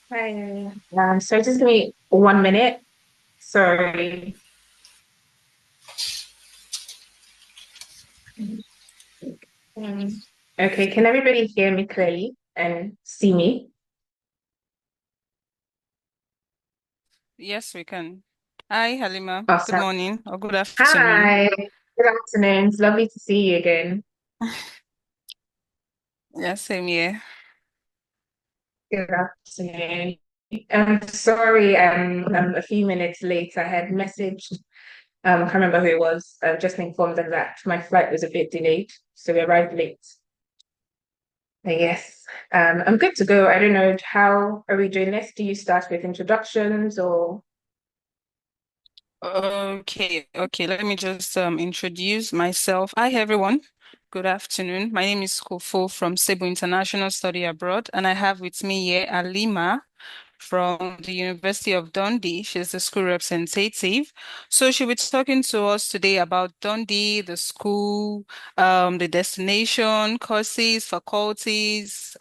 Hi. So just give me 1 minute. Sorry. Um, okay, can everybody hear me clearly and see me? Yes, we can. Hi, Halima. Good Awesome. morning or good afternoon. Hi. Good afternoon. It's lovely to see you again. Yeah, same here. Good afternoon. I'm sorry, I'm a few minutes late. I had messaged, I can't remember who it was, just informed them that my flight was a bit delayed, so we arrived late. Yes, I'm good to go. I don't know, how are we doing this? Do you start with introductions or? Okay. Let me just introduce myself. Hi, everyone. Good afternoon. My name is Kofo from Sable International Study Abroad, and I have with me here Alima from the University of Dundee. She's the school representative. So she'll be talking to us today about Dundee, the school, the destination, courses, faculties,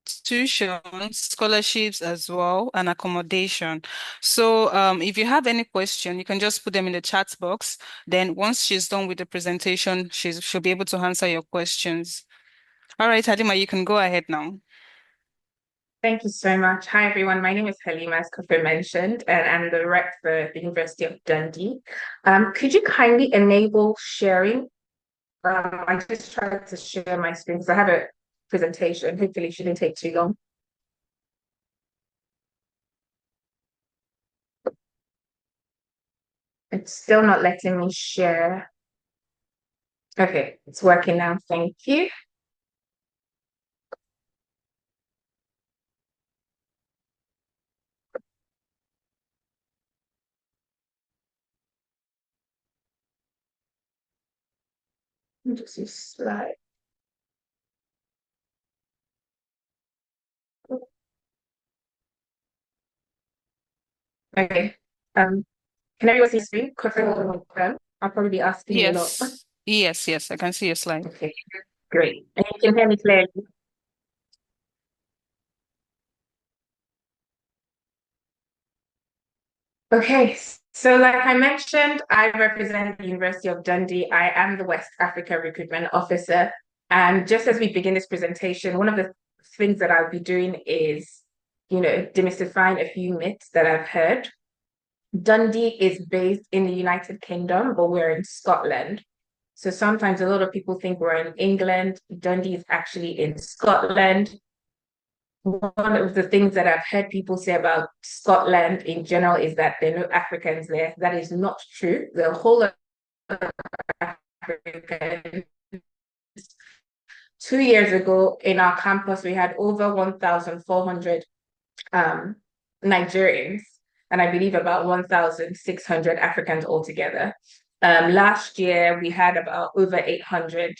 institutions, scholarships as well, and accommodation. So if you have any question, you can just put them in the chat box. Then once she's done with the presentation, she'll be able to answer your questions. All right, Halima, you can go ahead now. Thank you so much. Hi, everyone. My name is Halima, as Kofi mentioned, and I'm the rep for the University of Dundee. Could you kindly enable sharing? I just tried to share my screen because I have a presentation. Hopefully, it shouldn't take too long. It's still not letting me share. Okay, it's working now. Thank you. Just a slide. Okay. Can everyone see the screen? Kofi, I'll probably be asking you a lot. Yes, I can see your slide. Okay, great. And you can hear me clearly. Okay, so like I mentioned, I represent the University of Dundee. I am the West Africa Recruitment Officer. And just as we begin this presentation, one of the things that I'll be doing is, demystifying a few myths that I've heard. Dundee is based in the United Kingdom, but we're in Scotland. So sometimes a lot of people think we're in England. Dundee is actually in Scotland. One of the things that I've heard people say about Scotland in general is that there are no Africans there. That is not true. The whole of Africa. 2 years ago in our campus, we had over 1,400 um, Nigerians, and I believe about 1,600 Africans altogether. Last year, we had about over 800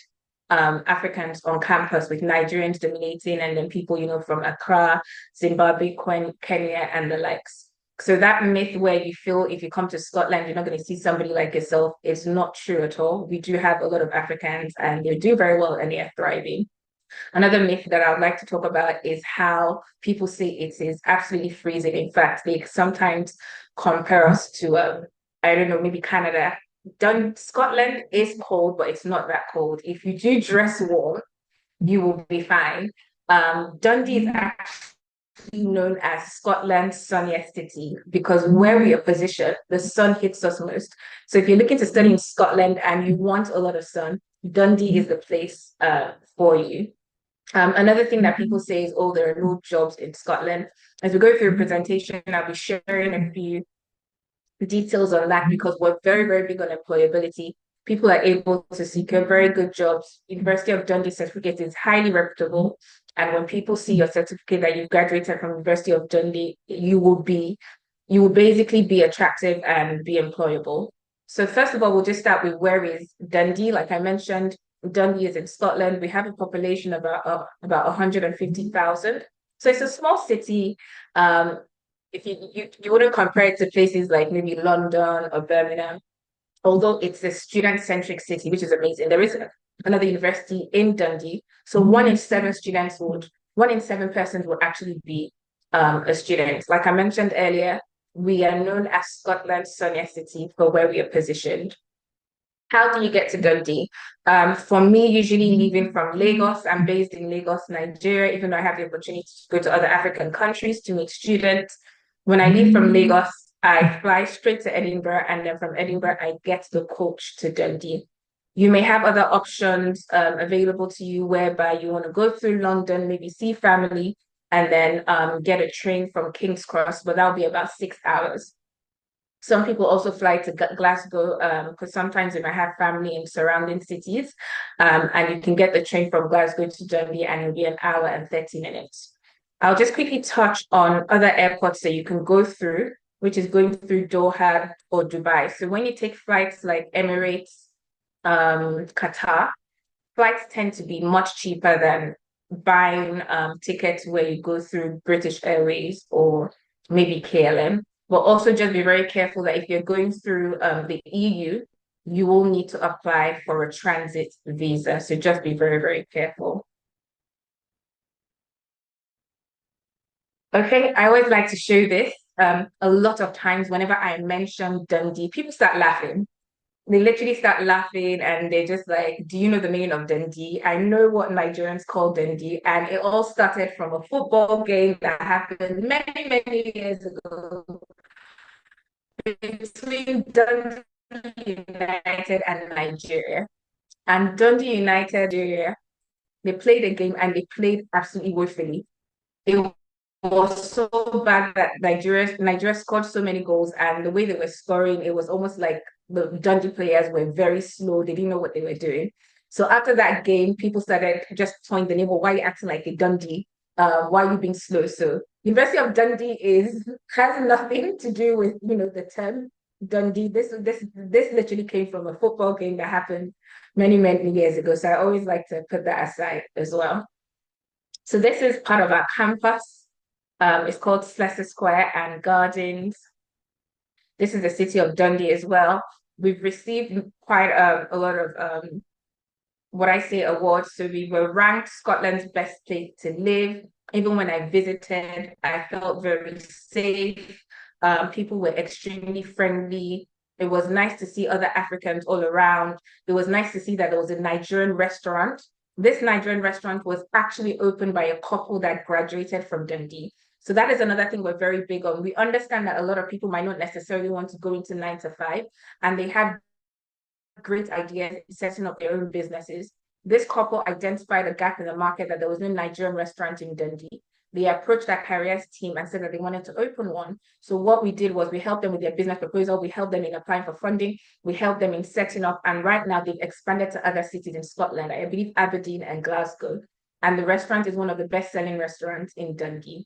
Africans on campus, with Nigerians dominating, and then people, from Accra, Zimbabwe, Kenya, and the likes. So that myth where you feel if you come to Scotland, you're not going to see somebody like yourself is not true at all. We do have a lot of Africans, and they do very well and they are thriving. Another myth that I would like to talk about is how people say it is absolutely freezing. In fact, they sometimes compare us to, I don't know, maybe Canada. Scotland is cold, but it's not that cold. If you do dress warm, you will be fine. Dundee is actually known as Scotland's sunniest city because where we are positioned, the sun hits us most. So if you're looking to study in Scotland and you want a lot of sun, Dundee is the place for you. Another thing that people say is, oh, there are no jobs in Scotland. As we go through the presentation, I'll be sharing a few details on that because we're very, very big on employability. People are able to secure very good jobs. University of Dundee certificate is highly reputable. And when people see your certificate that you graduated from University of Dundee, you will basically be attractive and be employable. So first of all, we'll just start with where is Dundee. Like I mentioned, Dundee is in Scotland. We have a population of about 150,000. So it's a small city. If you wouldn't compare it to places like maybe London or Birmingham, although it's a student-centric city, which is amazing. There is another university in Dundee, so one in seven persons would actually be a student. Like I mentioned earlier, we are known as Scotland's sunniest city for where we are positioned. How do you get to Dundee? For me, usually leaving from Lagos, I'm based in Lagos, Nigeria, even though I have the opportunity to go to other African countries to meet students. When I leave from Lagos, I fly straight to Edinburgh, and then from Edinburgh, I get the coach to Dundee. You may have other options available to you whereby you want to go through London, maybe see family, and then get a train from King's Cross, but that'll be about 6 hours. Some people also fly to Glasgow because sometimes they might have family in surrounding cities. And you can get the train from Glasgow to Dundee and it'll be an hour and 30 minutes. I'll just quickly touch on other airports that you can go through, which is going through Doha or Dubai. So when you take flights like Emirates, Qatar, flights tend to be much cheaper than buying tickets where you go through British Airways or maybe KLM. But also just be very careful that if you're going through the EU, you will need to apply for a transit visa. So just be very, very careful. Okay, I always like to show this. A lot of times whenever I mention Dundee, people start laughing. They literally start laughing and they're just like, do you know the meaning of Dundee? I know what Nigerians call Dundee, and it all started from a football game that happened many, many years ago between Dundee United and Nigeria. And Dundee United, Nigeria, they played a game and they played absolutely woefully. It was so bad that Nigeria scored so many goals, and the way they were scoring, it was almost like the Dundee players were very slow. They didn't know what they were doing. So after that game, people started just pointing the name, well, why are you acting like a Dundee? Why are you being slow? So University of Dundee is has nothing to do with the term Dundee. This literally came from a football game that happened many, many years ago. So I always like to put that aside as well. So this is part of our campus. It's called Slessor Square and Gardens. This is the city of Dundee as well. We've received quite a lot of what I say awards. So we were ranked Scotland's best place to live. Even when I visited, I felt very safe. People were extremely friendly. It was nice to see other Africans all around. It was nice to see that there was a Nigerian restaurant. This Nigerian restaurant was actually opened by a couple that graduated from Dundee. So that is another thing we're very big on. We understand that a lot of people might not necessarily want to go into 9 to 5, and they have great ideas setting up their own businesses. This couple identified a gap in the market that there was no Nigerian restaurant in Dundee. They approached that careers team and said that they wanted to open one. So what we did was we helped them with their business proposal. We helped them in applying for funding. We helped them in setting up. And right now they've expanded to other cities in Scotland, I believe Aberdeen and Glasgow. And the restaurant is one of the best-selling restaurants in Dundee.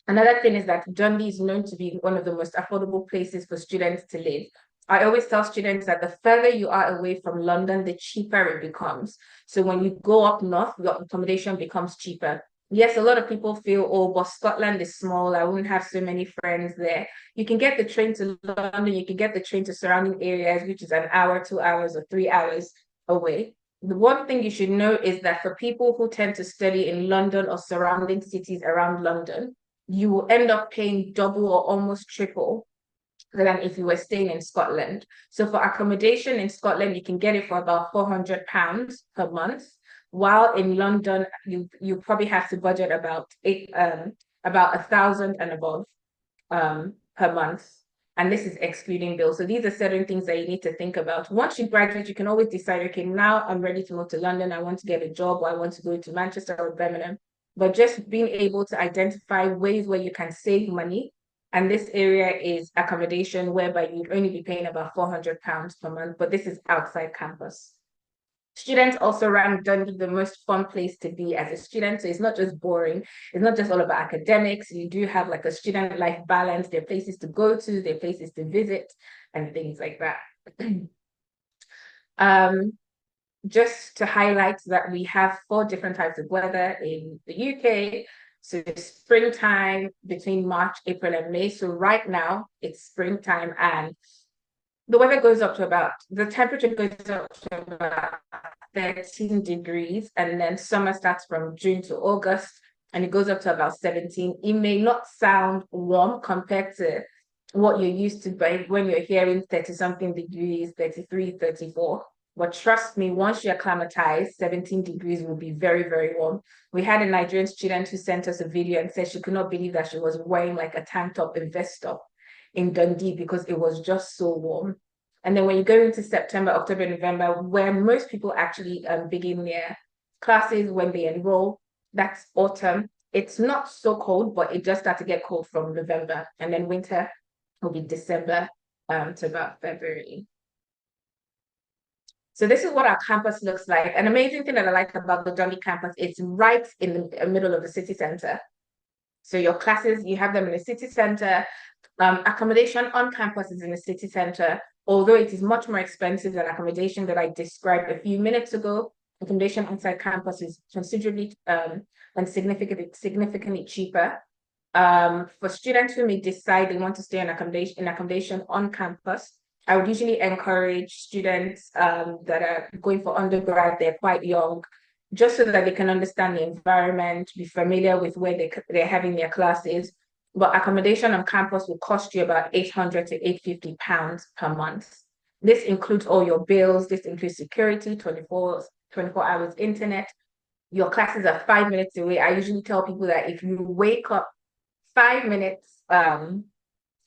Another thing is that Dundee is known to be one of the most affordable places for students to live. I always tell students that the further you are away from London, the cheaper it becomes. So when you go up north, your accommodation becomes cheaper. Yes, a lot of people feel, oh, but Scotland is small. I won't have so many friends there. You can get the train to London, you can get the train to surrounding areas, which is an hour, 2 hours, or 3 hours away. The one thing you should know is that for people who tend to study in London or surrounding cities around London, you will end up paying double or almost triple than if you were staying in Scotland. So for accommodation in Scotland, you can get it for about £400 per month. While in London, you probably have to budget about 1,000 and above per month. And this is excluding bills. So these are certain things that you need to think about. Once you graduate, you can always decide, okay, now I'm ready to move to London. I want to get a job, or I want to go to Manchester or Birmingham. But just being able to identify ways where you can save money. And this area is accommodation whereby you'd only be paying about £400 per month, but this is outside campus. Students also rank Dundee the most fun place to be as a student. So it's not just boring. It's not just all about academics. You do have like a student life balance. There are places to go to, there are places to visit, and things like that. Just to highlight that we have 4 different types of weather in the UK. So springtime between March, April, and May. So right now it's springtime, and the weather goes up to the temperature goes up to about 13 degrees, and then summer starts from June to August. and it goes up to about 17. It may not sound warm compared to what you're used to, but when you're hearing 30 something degrees, 33, 34. But trust me, once you're acclimatized, 17 degrees will be very, very warm. We had a Nigerian student who sent us a video and said she could not believe that she was wearing like a tank top and vest top in Dundee because it was just so warm. And then when you go into September, October, November, where most people actually begin their classes when they enroll, that's autumn. It's not so cold, but it just starts to get cold from November. And then winter will be December to about February. So this is what our campus looks like. An amazing thing that I like about the Dundee campus, it's right in the middle of the city center. So your classes, you have them in the city center. Accommodation on campus is in the city center, although it is much more expensive than accommodation that I described a few minutes ago. Accommodation outside campus is considerably and significantly cheaper. For students who may decide they want to stay in accommodation on campus, I would usually encourage students that are going for undergrad, they're quite young, just so that they can understand the environment, be familiar with where they're having their classes. But accommodation on campus will cost you about 800 to 850 pounds per month. This includes all your bills, this includes security, 24 hours internet. Your classes are 5 minutes away. I usually tell people that if you wake up 5 minutes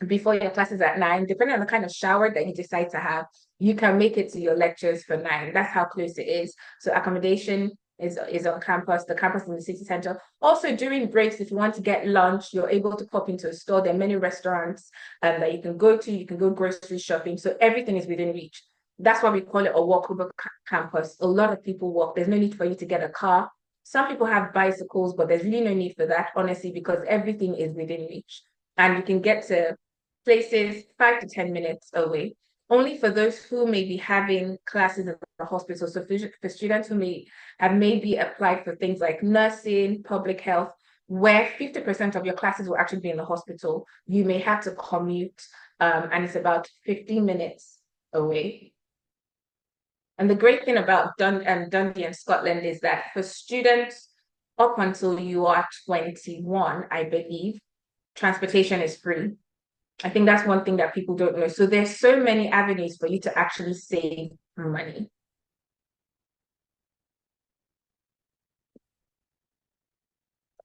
before your classes at 9, depending on the kind of shower that you decide to have, you can make it to your lectures for 9. That's how close it is. So accommodation is on campus, the campus in the city center. Also, during breaks, if you want to get lunch, you're able to pop into a store. There are many restaurants that you can go to. You can go grocery shopping. So everything is within reach. That's why we call it a walkable campus. A lot of people walk. There's no need for you to get a car. Some people have bicycles, but there's really no need for that, honestly, because everything is within reach. And you can get to places 5 to 10 minutes away. Only for those who may be having classes in the hospital. So for students who may have maybe applied for things like nursing, public health, where 50% of your classes will actually be in the hospital, you may have to commute, and it's about 15 minutes away. And the great thing about Dundee and Scotland is that for students up until you are 21, I believe, transportation is free. I think that's one thing that people don't know. So there's so many avenues for you to actually save money.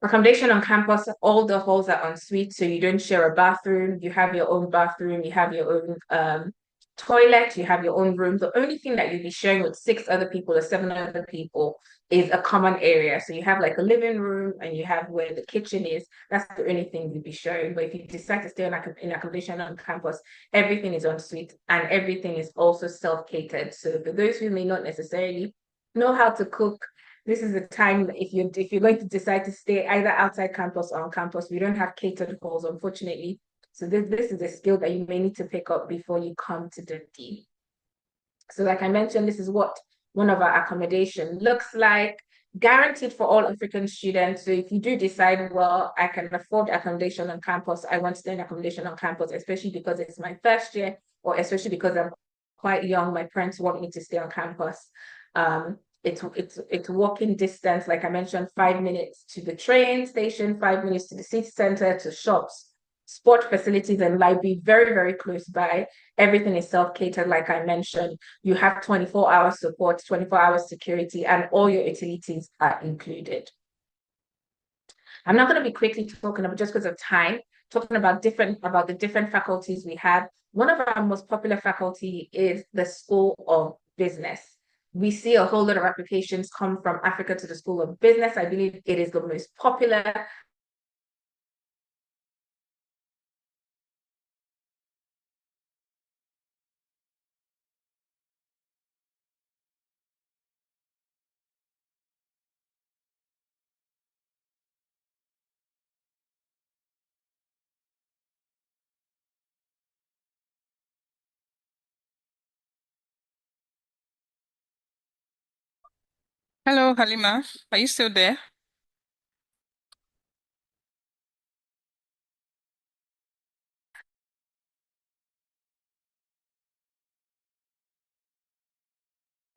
Accommodation on campus, all the halls are en suite, so you don't share a bathroom. You have your own bathroom, you have your own toilet, you have your own room. The only thing that you'll be sharing with 6 other people or 7 other people is a common area. So you have like a living room and you have where the kitchen is. That's the only thing you'll be sharing. But if you decide to stay in accommodation on campus, everything is en suite and everything is also self-catered. So for those who may not necessarily know how to cook, this is the time if you're going to decide to stay either outside campus or on campus. We don't have catered halls, unfortunately. So this is a skill that you may need to pick up before you come to Dundee. So like I mentioned, this is what one of our accommodation looks like, guaranteed for all African students. So if you do decide, well, I can afford accommodation on campus, I want to stay in accommodation on campus, especially because it's my first year, or especially because I'm quite young, my parents want me to stay on campus. It's walking distance, like I mentioned, 5 minutes to the train station, 5 minutes to the city center, to shops, sport facilities, and library, very, very close by. Everything is self-catered, like I mentioned. You have 24-hour support, 24-hour security, and all your utilities are included. I'm not going to be quickly talking about, just because of time, talking about the different faculties we have. One of our most popular faculty is the School of Business. We see a whole lot of applications come from Africa to the School of Business. I believe it is the most popular. Hello, Halima. Are you still there?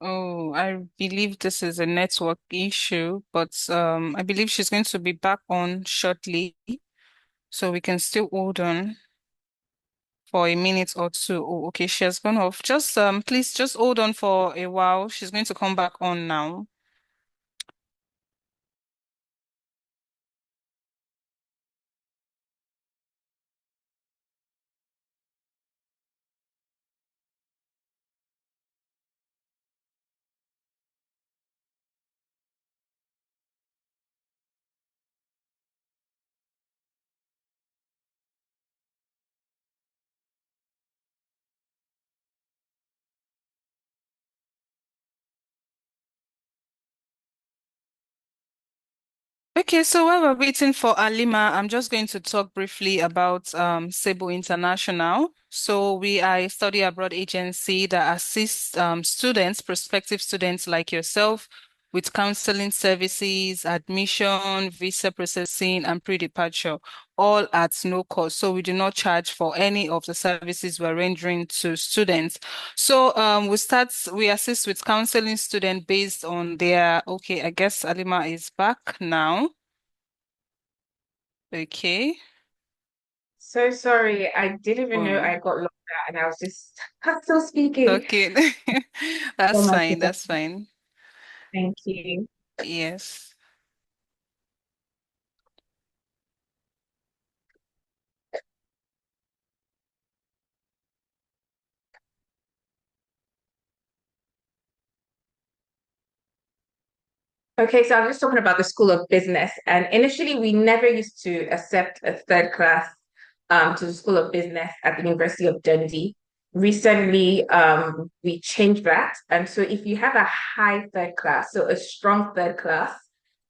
Oh, I believe this is a network issue, but I believe she's going to be back on shortly, so we can still hold on for a minute or two. Oh, okay, she has gone off. Just please just hold on for a while. She's going to come back on now. Okay, so while we're waiting for Alima, I'm just going to talk briefly about Sable International. So we are a study abroad agency that assists students, prospective students like yourself, with counseling services, admission, visa processing, and pre-departure, all at no cost. So we do not charge for any of the services we're rendering to students. So we assist with counseling student based on their, okay, I guess Alima is back now. Okay. So sorry, I didn't even know Oh, I got locked out and I was just still speaking. okay. Oh That's my fine. goodness, That's fine. thank you. Yes. Okay, so I'm just talking about the School of Business. And initially, we never used to accept a third class to the School of Business at the University of Dundee. Recently, we changed that. And so if you have a high third class, so a strong third class,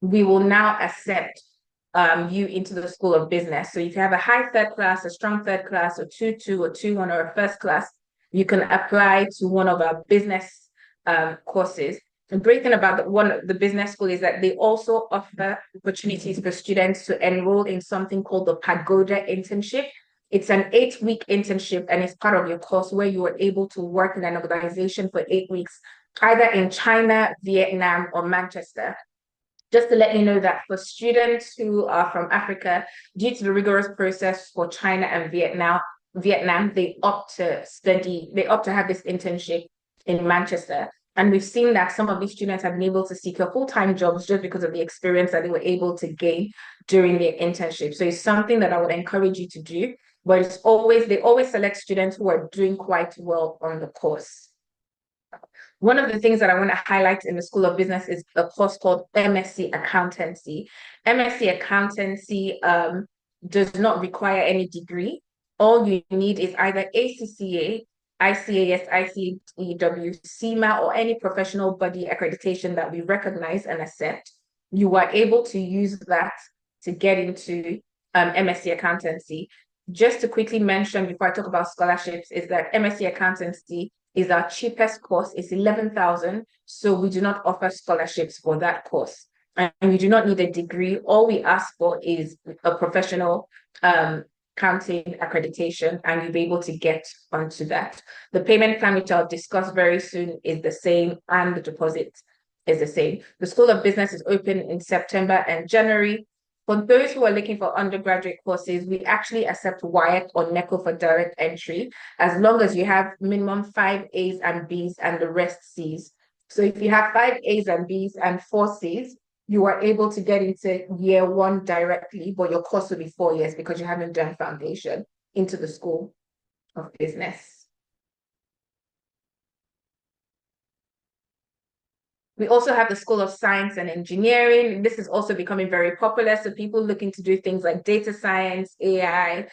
we will now accept you into the School of Business. So if you have a high third class, a strong third class, or 2-2 or 2-1 or a first class, you can apply to one of our business courses. The great thing about the business school is that they also offer opportunities for students to enroll in something called the Pagoda internship. It's an 8-week internship and it's part of your course where you are able to work in an organization for 8 weeks, either in China, Vietnam, or Manchester. Just to let you know that for students who are from Africa, due to the rigorous process for China and Vietnam, they opt to have this internship in Manchester. And we've seen that some of these students have been able to secure full-time jobs just because of the experience that they were able to gain during their internship. So it's something that I would encourage you to do, but they always select students who are doing quite well on the course. One of the things that I want to highlight in the School of Business is a course called MSc Accountancy. MSc Accountancy does not require any degree. All you need is either ACCA, ICAS, ICEW, CIMA, or any professional body accreditation that we recognize and accept. You are able to use that to get into MSc Accountancy. Just to quickly mention before I talk about scholarships, is that MSc Accountancy is our cheapest course. It's 11,000. So we do not offer scholarships for that course. And you do not need a degree. All we ask for is a professional accounting accreditation, and you'll be able to get onto that. The payment plan, which I'll discuss very soon, is the same, and the deposit is the same. The School of Business is open in September and January. For those who are looking for undergraduate courses, we actually accept WIAC or NECO for direct entry, as long as you have minimum 5 A's and B's and the rest C's. So if you have 5 A's and B's and 4 C's, you are able to get into year one directly, but your course will be 4 years because you haven't done foundation into the School of Business. We also have the School of Science and Engineering. This is also becoming very popular. So people looking to do things like data science, AI,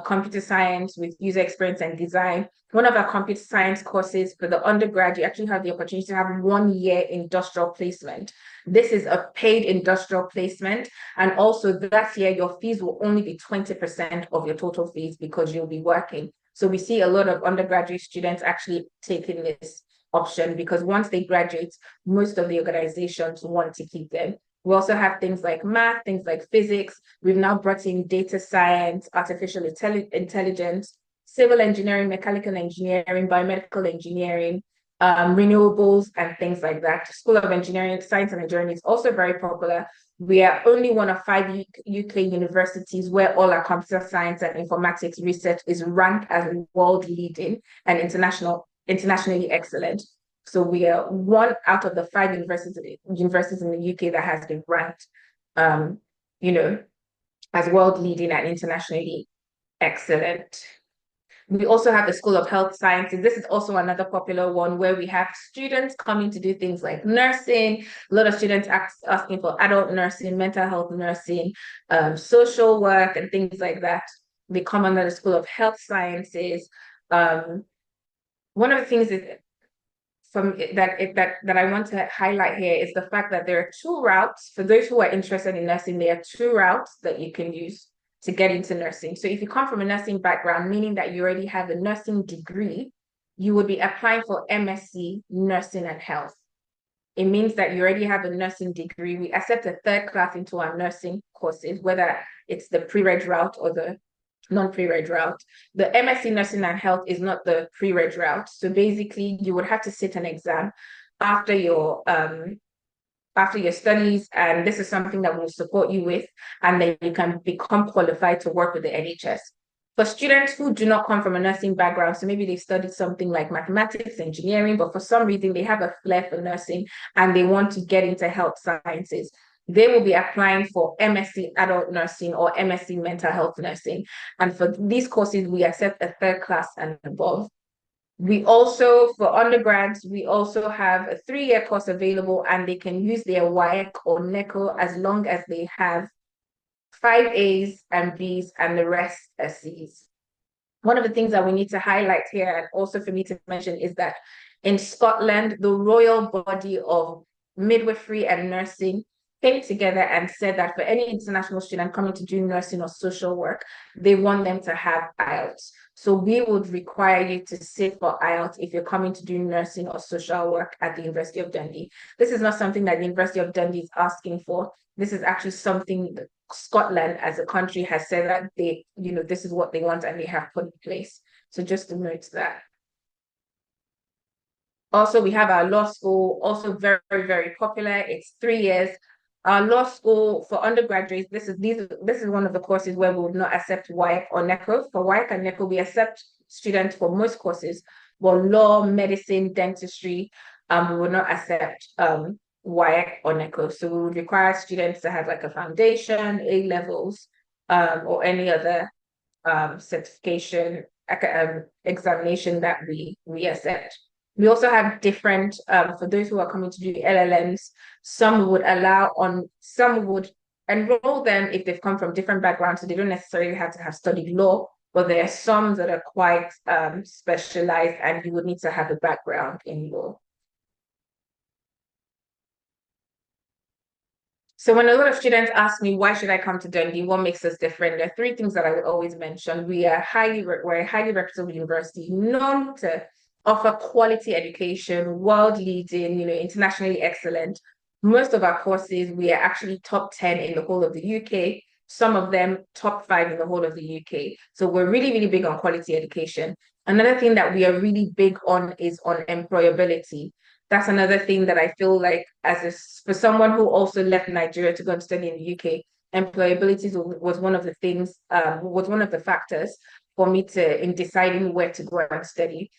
computer science with user experience and design. One of our computer science courses for the undergrad, you actually have the opportunity to have 1 year industrial placement. This is a paid industrial placement. And also that year, your fees will only be 20% of your total fees because you'll be working. So we see a lot of undergraduate students actually taking this option because once they graduate, most of the organizations want to keep them. We also have things like math, things like physics. We've now brought in data science, artificial intelligence, civil engineering, mechanical engineering, biomedical engineering, renewables and things like that. School of Engineering, Science and Engineering is also very popular. We are only one of 5 UK universities where all our computer science and informatics research is ranked as world leading and internationally excellent. So we are one out of the 5 universities in the UK that has been ranked, um, you know, as world leading and internationally excellent. We also have the School of Health Sciences. This is also another popular one where we have students coming to do things like nursing. A lot of students asking for adult nursing, mental health nursing, social work, and things like that. They come under the School of Health Sciences. One of the things is that I want to highlight here is the fact that there are 2 routes. For those who are interested in nursing, there are 2 routes that you can use to get into nursing. So if you come from a nursing background, meaning that you already have a nursing degree, you would be applying for MSc Nursing and Health. It means that you already have a nursing degree. We accept a 3rd class into our nursing courses, whether it's the pre-reg route or the non-pre-reg route. The MSc Nursing and Health is not the pre-reg route. So basically, you would have to sit an exam after your studies, and this is something that we'll support you with, and then you can become qualified to work with the NHS. For students who do not come from a nursing background, so maybe they've studied something like mathematics, engineering, but for some reason they have a flair for nursing and they want to get into health sciences, they will be applying for MSc Adult Nursing or MSc Mental Health Nursing. And for these courses, we accept a 3rd class and above. We also, for undergrads, we also have a 3-year course available, and they can use their WAEC or NECO as long as they have 5 A's and B's and the rest are C's. One of the things that we need to highlight here, and also for me to mention, is that in Scotland, the royal body of midwifery and nursing came together and said that for any international student coming to do nursing or social work, they want them to have IELTS. So we would require you to sit for IELTS if you're coming to do nursing or social work at the University of Dundee. This is not something that the University of Dundee is asking for. This is actually something that Scotland as a country has said that this is what they want and they have put in place. So just to note that. Also, we have our law school, also very, very, very popular. It's 3 years. Our law school for undergraduates, this is one of the courses where we would not accept WAEC or NECO. For WAEC and NECO, we accept students for most courses, but law, medicine, dentistry, we would not accept WAEC or NECO. So we would require students to have like a foundation, A-levels, or any other certification examination that we accept. We also have different, for those who are coming to do LLMs, some would enroll them if they've come from different backgrounds, so they don't necessarily have to have studied law, but there are some that are quite specialized and you would need to have a background in law. So when a lot of students ask me, why should I come to Dundee? What makes us different? There are 3 things that I would always mention. We're a highly reputable university, known to offer quality education, world leading, internationally excellent. Most of our courses, we are actually top 10 in the whole of the UK. Some of them top 5 in the whole of the UK. So we're really, really big on quality education. Another thing that we are really big on is on employability. That's another thing that I feel like for someone who also left Nigeria to go and study in the UK, employability was one of the things, was one of the factors for me in deciding where to go and study.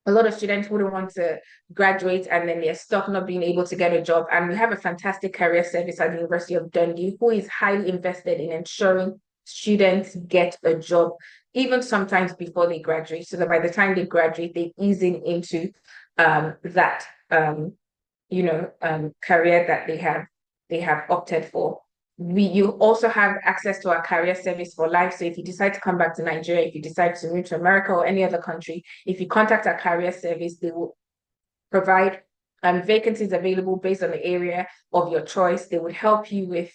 A lot of students wouldn't want to graduate and then they're stuck not being able to get a job. And we have a fantastic career service at the University of Dundee who is highly invested in ensuring students get a job, even sometimes before they graduate, so that by the time they graduate, they're easing into that career that they have opted for. You also have access to our career service for life. So if you decide to come back to Nigeria, if you decide to move to America or any other country, if you contact our career service, they will provide vacancies available based on the area of your choice. They would help you with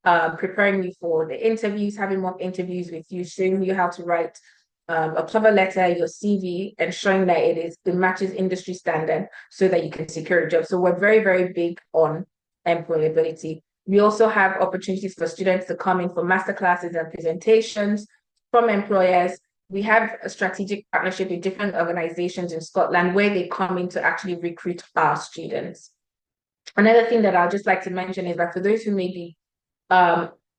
preparing you for the interviews, having mock interviews with you, showing you how to write a cover letter, your CV, and showing that it matches industry standard so that you can secure a job. So we're very, very big on employability. We also have opportunities for students to come in for masterclasses and presentations from employers. we have a strategic partnership with different organizations in Scotland where they come in to actually recruit our students. Another thing that I'd just like to mention is that for those who may be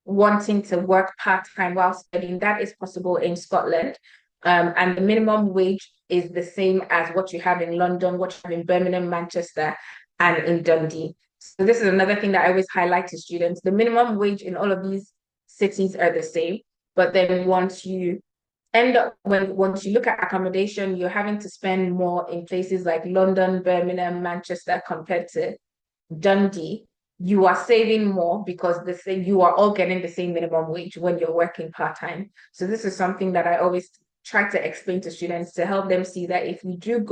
wanting to work part-time while studying, that is possible in Scotland. And the minimum wage is the same as what you have in London, what you have in Birmingham, Manchester, and in Dundee. So this is another thing that I always highlight to students. The minimum wage in all of these cities are the same, but then once you look at accommodation, you're having to spend more in places like London, Birmingham, Manchester compared to Dundee. You are saving more because you are all getting the same minimum wage when you're working part-time. So this is something that I always try to explain to students to help them see that if you do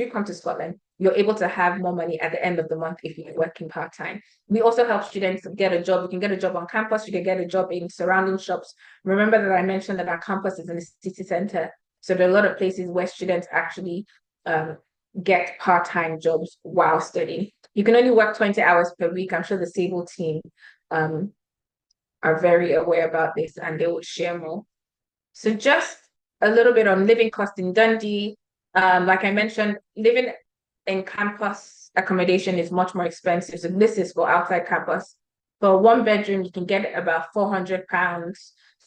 come to Scotland, you're able to have more money at the end of the month if you're working part-time. We also help students get a job. You can get a job on campus, you can get a job in surrounding shops. Remember that I mentioned that our campus is in the city center. So there are a lot of places where students actually get part-time jobs while studying. You can only work 20 hours per week. I'm sure the Sable team are very aware about this and they will share more. So just a little bit on living cost in Dundee. Like I mentioned, living in campus accommodation is much more expensive. So this is for outside campus. For one bedroom, you can get about £400,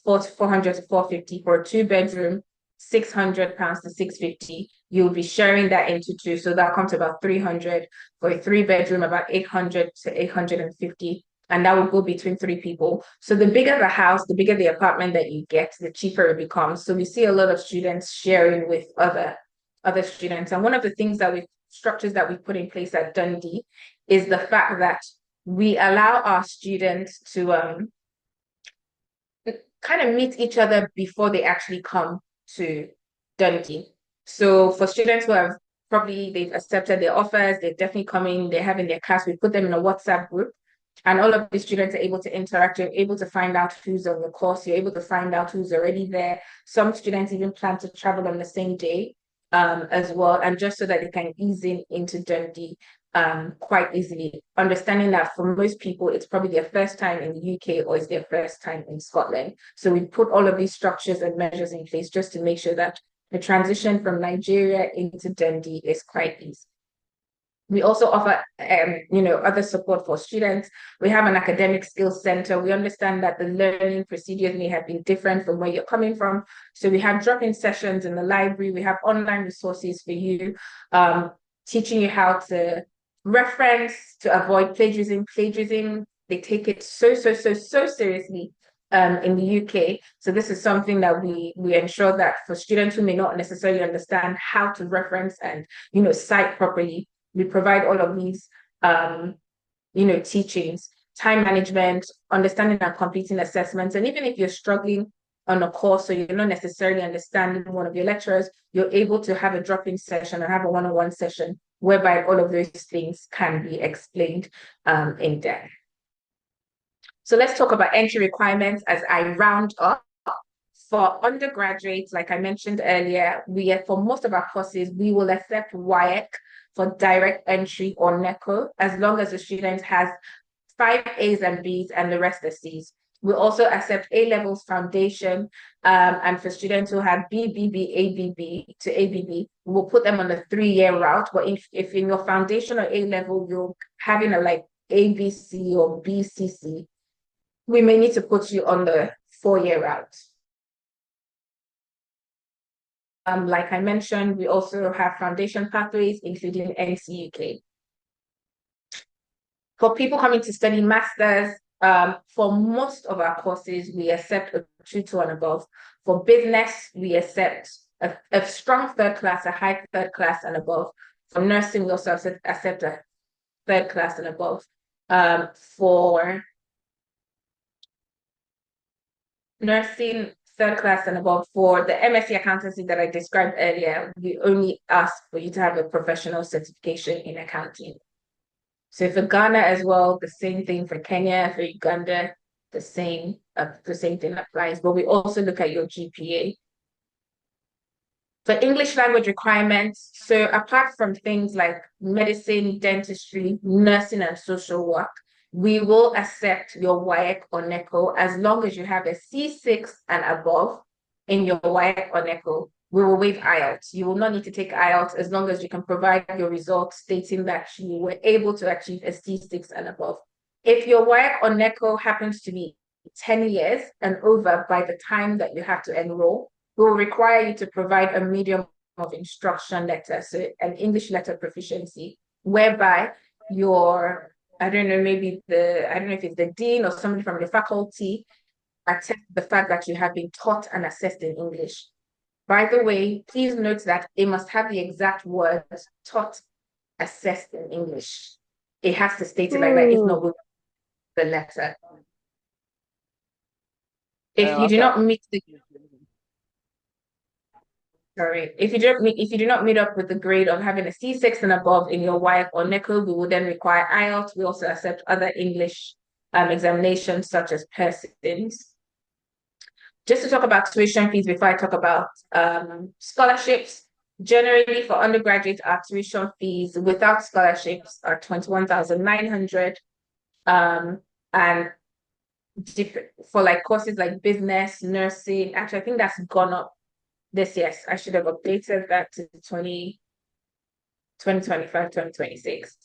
400 to 450. For a two-bedroom, £600 to 650. You'll be sharing that into two, so that comes to about 300. For a three-bedroom, about 800 to 850, and that will go between three people. So the bigger the house, the bigger the apartment that you get, the cheaper it becomes. So we see a lot of students sharing with other students, and one of the structures that we put in place at Dundee is the fact that we allow our students to kind of meet each other before they actually come to Dundee. So for students who have they've accepted their offers, they're definitely coming, they're having their class, we put them in a WhatsApp group, and all of the students are able to interact. You're able to find out who's on the course, you're able to find out who's already there. Some students even plan to travel on the same day as well, and just so that they can ease into Dundee quite easily, understanding that for most people, it's probably their first time in the UK or it's their first time in Scotland. So we put all of these structures and measures in place just to make sure that the transition from Nigeria into Dundee is quite easy. We also offer, other support for students. We have an academic skills center. We understand that the learning procedures may have been different from where you're coming from. So we have drop-in sessions in the library. We have online resources for you, teaching you how to reference, to avoid plagiarism. Plagiarism, they take it so seriously in the UK. So this is something that we ensure that for students who may not necessarily understand how to reference and, cite properly, we provide all of these, teachings, time management, understanding and completing assessments. And even if you're struggling on a course, so you're not necessarily understanding one of your lecturers, you're able to have a drop-in session or have a one-on-one session whereby all of those things can be explained in depth. So let's talk about entry requirements as I round up. For undergraduates, like I mentioned earlier, for most of our courses, we will accept WAEC for direct entry or NECO, as long as the student has 5 A's and B's and the rest are C's. We also accept A-levels foundation, and for students who have BBB, ABB to ABB, we'll put them on the 3-year route. But if in your foundation or A-level, you're having a like ABC or BCC, we may need to put you on the 4-year route. Like I mentioned, we also have foundation pathways, including NCUK. For people coming to study masters, for most of our courses, we accept a 2-2 and above. For business, we accept a strong third class, a high third class and above. For nursing, we also accept a third class and above. For nursing, third class and above. For the MSc accountancy that I described earlier, we only ask for you to have a professional certification in accounting. So for Ghana as well, the same thing. For Kenya, for Uganda, the same thing applies. But we also look at your GPA. For English language requirements, so apart from things like medicine, dentistry, nursing, and social work, we will accept your WAEC or NECO as long as you have a C6 and above in your WAEC or NECO, we will waive IELTS. You will not need to take IELTS as long as you can provide your results stating that you were able to achieve a C6 and above. If your WAEC or NECO happens to be 10 years and over by the time that you have to enroll, we will require you to provide a medium of instruction letter, so an English letter proficiency, whereby your, I don't know, I don't know if it's the dean or somebody from the faculty attest the fact that you have been taught and assessed in English. By the way, please note that it must have the exact words taught, assessed in English. It has to state it like that, if not, we'll the letter. If you do not meet the if you do not meet up with the grade of having a C6 and above in your WAEC or NECO, we will then require IELTS. We also accept other English examinations such as persons. Just to talk about tuition fees before I talk about scholarships. Generally, for undergraduates, our tuition fees without scholarships are 21,900. And for like courses like business, nursing, actually, I think that's gone up this year. I should have updated that to 2025, 2026.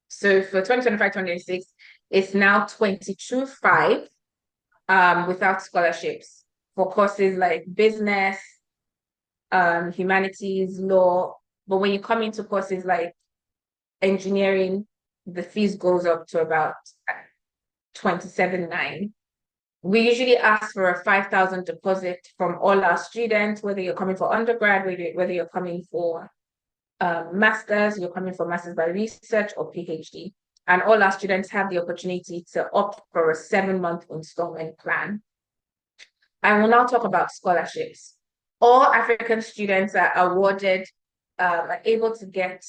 So for 2025, 2026, it's now 22,500 without scholarships for courses like business, humanities, law. But when you come into courses like engineering, the fees goes up to about 27,900. We usually ask for a 5,000 deposit from all our students, whether you're coming for undergrad, whether you're coming for masters, you're coming for masters by research or PhD. And all our students have the opportunity to opt for a 7-month installment plan. I will now talk about scholarships. All African students are awarded, are able to get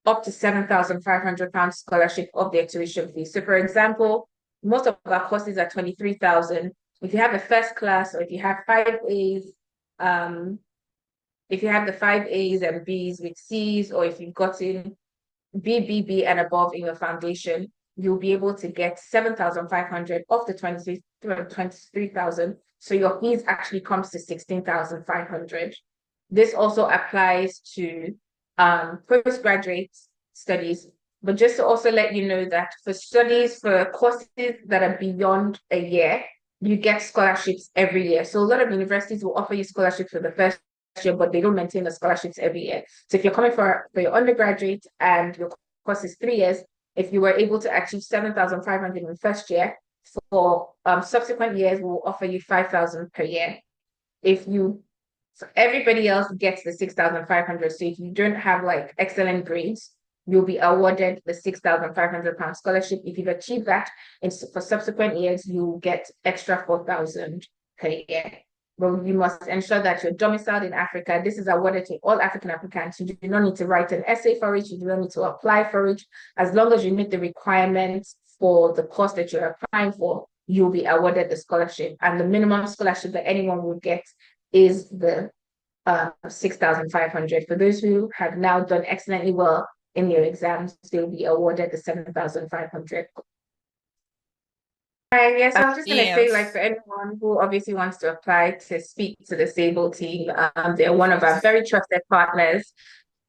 up to £7,500 scholarship of their tuition fee. So for example, most of our courses are 23,000. If you have a first class or if you have 5 A's, if you have the 5 A's and B's with C's, or if you've gotten BBB and above in your foundation, you'll be able to get 7,500 off the 23,000. So your fees actually comes to 16,500. This also applies to postgraduate studies. But just to also let you know that for studies, for courses that are beyond a year, you get scholarships every year. So a lot of universities will offer you scholarships for the first year, but they don't maintain the scholarships every year. So if you're coming for your undergraduate and your course is 3 years, if you were able to achieve 7,500 in the first year, for subsequent years, we'll offer you 5,000 per year. So everybody else gets the 6,500. So if you don't have like excellent grades, you'll be awarded the £6,500 scholarship. If you've achieved that, and for subsequent years, you'll get extra 4,000 per year. But you must ensure that you're domiciled in Africa. This is awarded to all African applicants. You do not need to write an essay for it. You do not need to apply for it. As long as you meet the requirements for the course that you're applying for, you'll be awarded the scholarship. And the minimum scholarship that anyone will get is the 6,500. For those who have now done excellently well in their exams, they'll be awarded the 7,500. Yes, I was just going to say, like, for anyone who obviously wants to apply to speak to the Sable team, they're one of our very trusted partners.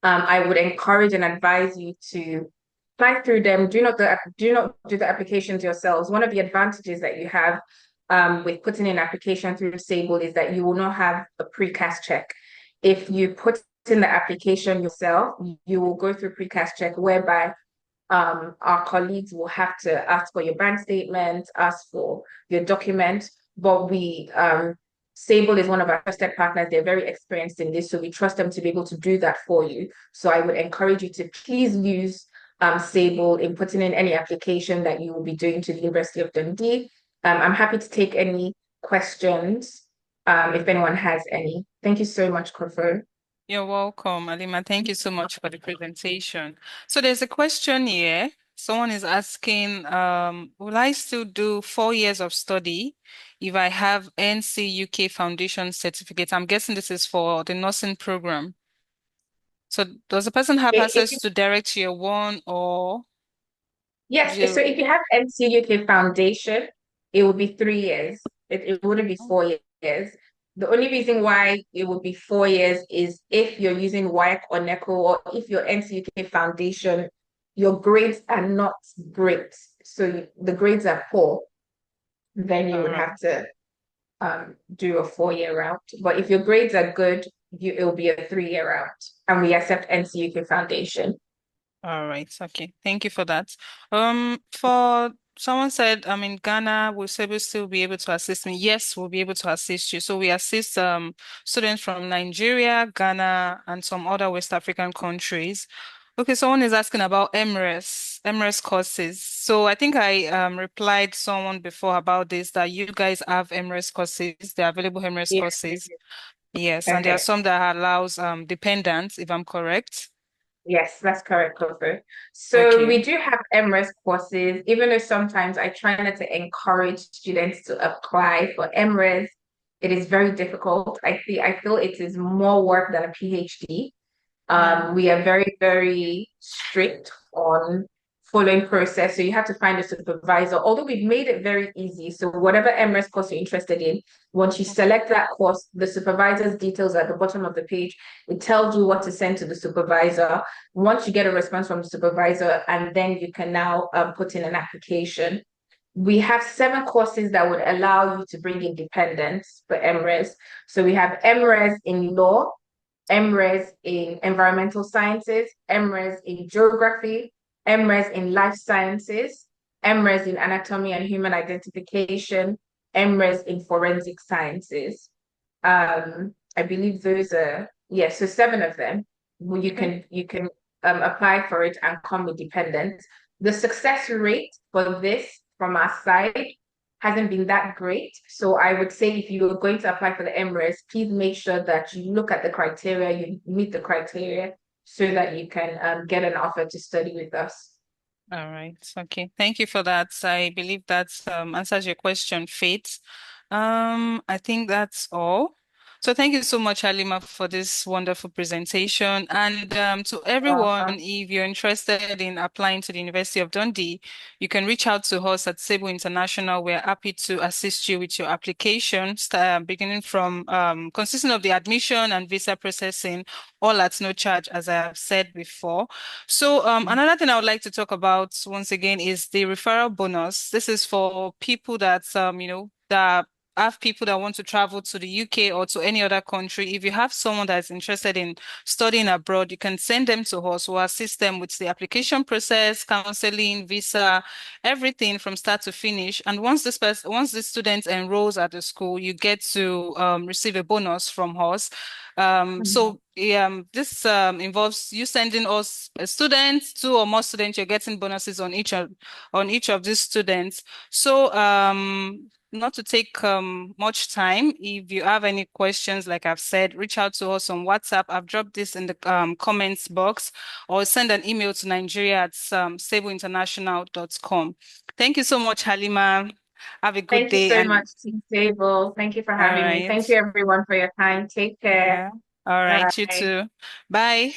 I would encourage and advise you to apply through them. Do not do the applications yourselves. One of the advantages that you have with putting in an application through Sable is that you will not have a precast check. If you put in the application yourself, you will go through precast check, whereby our colleagues will have to ask for your bank statement, ask for your document. But Sable is one of our trusted partners. They're very experienced in this, so we trust them to be able to do that for you. So I would encourage you to please use Sable in putting in any application that you will be doing to the University of Dundee. I'm happy to take any questions if anyone has any. Thank you so much, Kofo. You're welcome, Halima. Thank you so much for the presentation. So there's a question here. Someone is asking, will I still do 4 years of study if I have NC UK Foundation certificate? I'm guessing this is for the nursing program. So does the person have access to direct year 1 or? Yes, so if you have NC UK Foundation, it will be 3 years. It wouldn't be 4 years. The only reason why it would be 4 years is if you're using WIC or NECO, or if your NCUK foundation, your grades are not great. So the grades are poor, then you All would right. have to do a 4 year route. But if your grades are good, it'll be a 3 year route. And we accept NCUK foundation. All right. Okay. Thank you for that. For someone said, in Ghana, will Sable still be able to assist me? Yes, we'll be able to assist you. So we assist students from Nigeria, Ghana, and some other West African countries. Okay, someone is asking about MRES courses. So I think I replied someone before about this, that you guys have MRES courses, the available MRES Yes, we courses. do. Yes, and there are Okay. some that allows dependents, if I'm correct. Yes, that's correct, Kofu. So Okay. we do have MRES courses, even though sometimes I try not to encourage students to apply for MRES. It is very difficult. I feel it is more work than a PhD. Mm. We are very, very strict on following process. So you have to find a supervisor, although we've made it very easy. So whatever MRS course you're interested in, once you select that course, the supervisor's details are at the bottom of the page. It tells you what to send to the supervisor. Once you get a response from the supervisor, and then you can now put in an application. We have 7 courses that would allow you to bring independence for MRes. So we have MRes in law, MRes in environmental sciences, MRes in geography, MRes in life sciences, MRes in anatomy and human identification, MRes in forensic sciences. I believe those are, yeah, so 7 of them. Okay. You can apply for it and come with dependents. The success rate for this from our side hasn't been that great. So I would say if you are going to apply for the MRES, please make sure that you look at the criteria, you meet the criteria so that you can get an offer to study with us. All right. Okay. Thank you for that. I believe that answers your question, Faith. I think that's all. So thank you so much, Halima, for this wonderful presentation. And to everyone, Welcome. if you're interested in applying to the University of Dundee, you can reach out to us at Sable International. We're happy to assist you with your application, beginning from consisting of the admission and visa processing, all at no charge, as I have said before. So another thing I would like to talk about once again is the referral bonus. This is for people that that have people that want to travel to the UK or to any other country. If you have someone that's interested in studying abroad, you can send them to us. We'll assist them with the application process, counseling, visa, everything from start to finish. And once the student enrolls at the school, you get to receive a bonus from us. This involves you sending us a student, 2 or more students. You're getting bonuses on each of these students. So not to take much time, if you have any questions, like I've said, reach out to us on WhatsApp. I've dropped this in the comments box, or send an email to Nigeria at sableinternational.com. Thank you so much, Halima. Have a good Thank you day, so much, and Team Sable. Thank you for all having me. right. Thank you, everyone, for your time. Take care. Yeah. All right, you Bye. too. Bye.